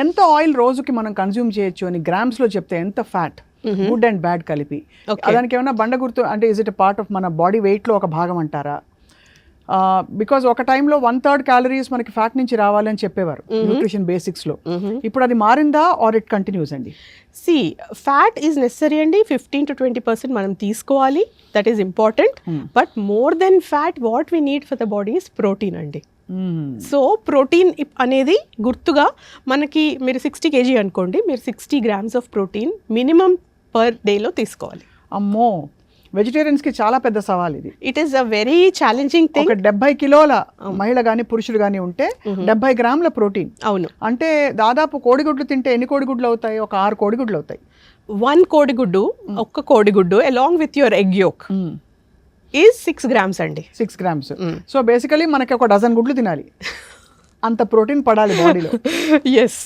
ఎంత ఆయిల్ రోజుకి మనం కన్జ్యూమ్ చేయొచ్చు అని గ్రామ్స్ లో చెప్తే ఎంత ఫ్యాట్ గుడ్ అండ్ బ్యాడ్ కలిపి దానికి ఏమైనా బండ గుర్తు అంటే ఇస్ ఇట్ పార్ట్ ఆఫ్ మన బాడీ వెయిట్ లో ఒక భాగం అంటారా? బికాజ్ ఒక టైంలో 1/3 క్యాలరీస్ మనకి ఫ్యాట్ నుంచి రావాలని చెప్పేవారు న్యూట్రిషన్ బేసిక్స్ లో. ఇప్పుడు అది మారిందా ఆర్ ఇట్ కంటిన్యూస్ అండి? సి ఫ్యాట్ ఈజ్ నెసరీ అండి, 15 to 20% మనం తీసుకోవాలి, that is important. But more than fat what we need for the body is protein అండి. సో ప్రోటీన్ అనేది గుర్తుగా మనకి మీరు 60 kg అనుకోండి, మీరు 60 grams of protein minimum per డేలో తీసుకోవాలి. అమ్మో, వెజిటేరియన్స్ కి చాలా పెద్ద సవాల్ ఇది. It is a very challenging thing. ఒక 70 కిలోల మహిళ గాని పురుషుడు గాని ఉంటే 70 గ్రాముల ప్రోటీన్. అవును, అంటే దాదాపు కోడిగుడ్లు తింటే ఎన్ని కోడిగుడ్లు అవుతాయి? ఒక 6 కోడిగుడ్లు అవుతాయి. 1 కోడిగుడ్డు, ఒక్క కోడిగుడ్డు along with your egg yolk is 6 grams అండి. 6 grams. సో బేసికలీ మనకి ఒక డజన్ గుడ్లు తినాలి, అంత ప్రోటీన్ పడాలి బాడీలో. ఎస్,